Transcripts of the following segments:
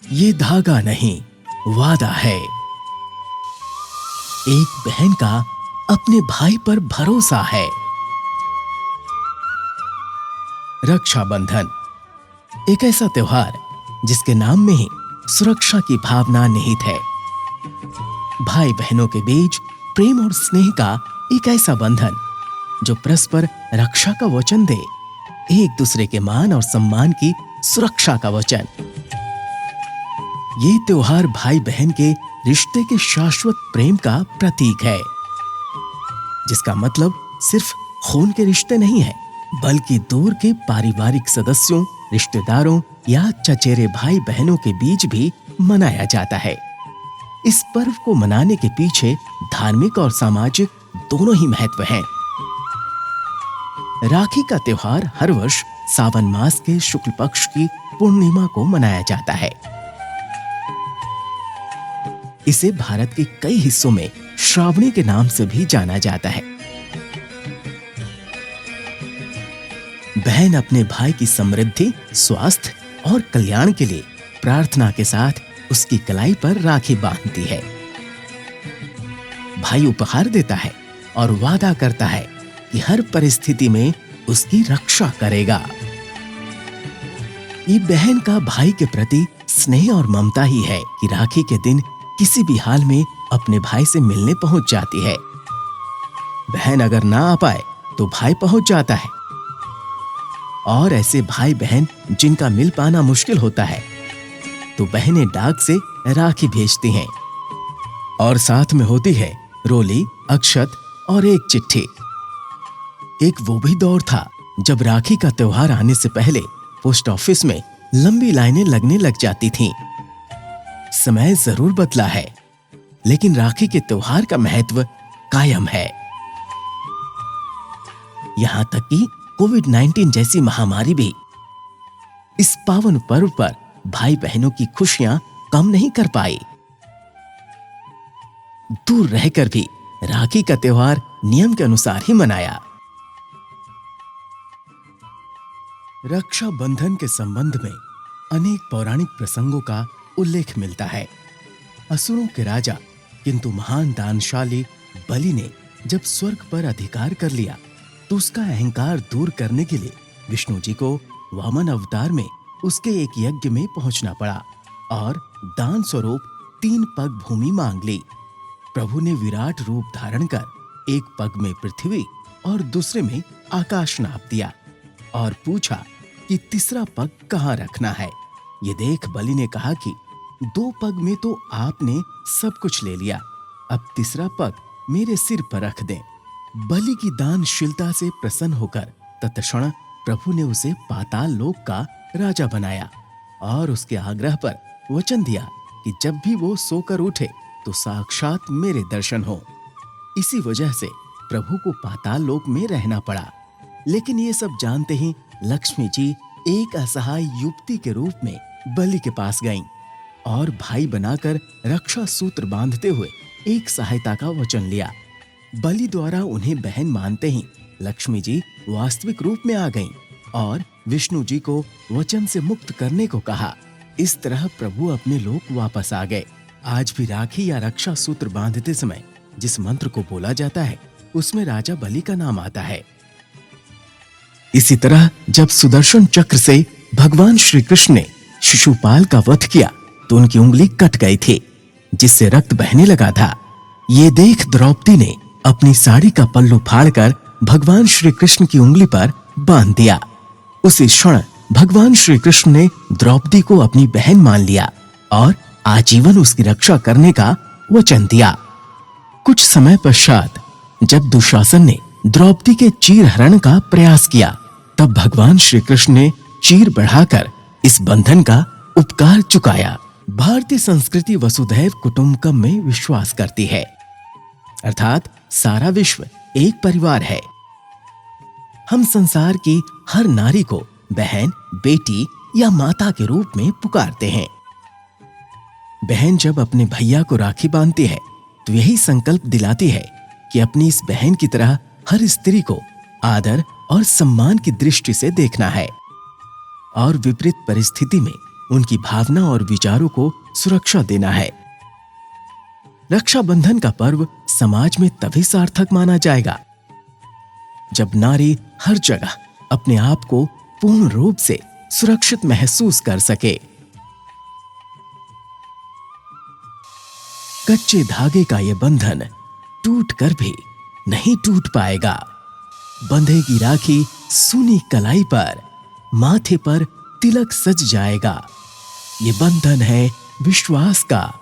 ये धागा नहीं, वादा है। एक बहन का अपने भाई पर भरोसा है। रक्षाबंधन एक ऐसा त्योहार जिसके नाम में ही सुरक्षा की भावना निहित है। भाई बहनों के बीच प्रेम और स्नेह का एक ऐसा बंधन जो परस्पर रक्षा का वचन दे, एक दूसरे के मान और सम्मान की सुरक्षा का वचन। ये त्योहार भाई बहन के रिश्ते के शाश्वत प्रेम का प्रतीक है, जिसका मतलब सिर्फ खून के रिश्ते नहीं है, बल्कि दूर के पारिवारिक सदस्यों, रिश्तेदारों या चचेरे भाई बहनों के बीच भी मनाया जाता है। इस पर्व को मनाने के पीछे धार्मिक और सामाजिक दोनों ही महत्व हैं। राखी का त्योहार हर वर्ष सावन मास के शुक्ल पक्ष की पूर्णिमा को मनाया जाता है। इसे भारत के कई हिस्सों में श्रावणी के नाम से भी जाना जाता है। बहन अपने भाई की समृद्धि, स्वास्थ्य और कल्याण के लिए प्रार्थना के साथ उसकी कलाई पर राखी बांधती है। भाई उपहार देता है और वादा करता है कि हर परिस्थिति में उसकी रक्षा करेगा। ये बहन का भाई के प्रति स्नेह और ममता ही है कि राखी के दिन किसी भी हाल में अपने भाई से मिलने पहुंच जाती है। बहन अगर ना आ पाए तो भाई पहुंच जाता है। और ऐसे भाई बहन जिनका मिल पाना मुश्किल होता है तो बहनें डाक से राखी भेजती हैं, और साथ में होती है रोली, अक्षत और एक चिट्ठी। एक वो भी दौर था जब राखी का त्योहार आने से पहले पोस्ट ऑफिस में लंबी लाइनें लगने लग जाती थीं। समय जरूर बदला है, लेकिन राखी के त्योहार का महत्व कायम है। यहां तक कि कोविड-19 जैसी महामारी भी इस पावन पर्व पर भाई बहनों की खुशियां कम नहीं कर पाई। दूर रहकर भी राखी का त्योहार नियम के अनुसार ही मनाया। रक्षाबंधन के संबंध में अनेक पौराणिक प्रसंगों का उल्लेख मिलता है। असुरों के राजा किंतु महान दानशाली बलि ने जब स्वर्ग पर अधिकार कर लिया तो उसका अहंकार दूर करने के लिए विष्णु जी को वामन अवतार में उसके एक यज्ञ में पहुंचना पड़ा और दान स्वरूप 3 पग भूमि मांग ली। प्रभु ने विराट रूप धारण कर एक पग में पृथ्वी और दूसरे में आकाश नाप दिया और पूछा कि तीसरा पग कहाँ रखना है। ये देख बलि ने कहा कि 2 पग में तो आपने सब कुछ ले लिया, अब तीसरा पग मेरे सिर पर रख दें। बलि की दानशीलता से प्रसन्न होकर तत्क्षण प्रभु ने उसे पाताल लोक का राजा बनाया और उसके आग्रह पर वचन दिया कि जब भी वो सोकर उठे तो साक्षात मेरे दर्शन हो। इसी वजह से प्रभु को पाताल लोक में रहना पड़ा। लेकिन ये सब जानते ही लक्ष्मी जी एक असहाय युवती के रूप में बलि के पास गईं और भाई बनाकर रक्षा सूत्र बांधते हुए एक सहायता का वचन लिया। बलि द्वारा उन्हें बहन मानते ही लक्ष्मी जी वास्तविक रूप में आ गईं और विष्णु जी को वचन से मुक्त करने को कहा। इस तरह प्रभु अपने लोक वापस आ गए। आज भी राखी या रक्षा सूत्र बांधते समय जिस मंत्र को बोला जाता है उसमें राजा बलि का नाम आता है। इसी तरह जब सुदर्शन चक्र से भगवान श्री कृष्ण ने शिशुपाल का वध किया तो उनकी उंगली कट गई थी, जिससे रक्त बहने लगा था। ये देख द्रौपदी ने अपनी साड़ी का पल्लू फाड़कर भगवान श्री कृष्ण की उंगली पर बांध दिया। उसी क्षण भगवान श्री कृष्ण ने द्रौपदी को अपनी बहन मान लिया और आजीवन उसकी रक्षा करने का वचन दिया। कुछ समय पश्चात जब दुशासन ने द्रौपदी के चीर हरण का प्रयास किया, तब भगवान श्री कृष्ण ने चीर बढ़ाकर इस बंधन का उपकार चुकाया। भारतीय संस्कृति वसुधैव कुटुंबकम में विश्वास करती है, अर्थात सारा विश्व एक परिवार है। हम संसार की हर नारी को बहन, बेटी या माता के रूप में पुकारते हैं। बहन जब अपने भैया को राखी बांधती है तो यही संकल्प दिलाती है कि अपनी इस बहन की तरह हर स्त्री को आदर और सम्मान की दृष्टि से देखना है और विपरीत परिस्थिति में उनकी भावना और विचारों को सुरक्षा देना है। रक्षाबंधन का पर्व समाज में तभी सार्थक माना जाएगा जब नारी हर जगह अपने आप को पूर्ण रूप से सुरक्षित महसूस कर सके। कच्चे धागे का यह बंधन टूट कर भी नहीं टूट पाएगा। बंधेगी राखी सूनी कलाई पर, माथे पर तिलक सज जाएगा। ये बंधन है विश्वास का,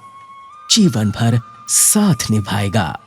जीवन भर साथ निभाएगा।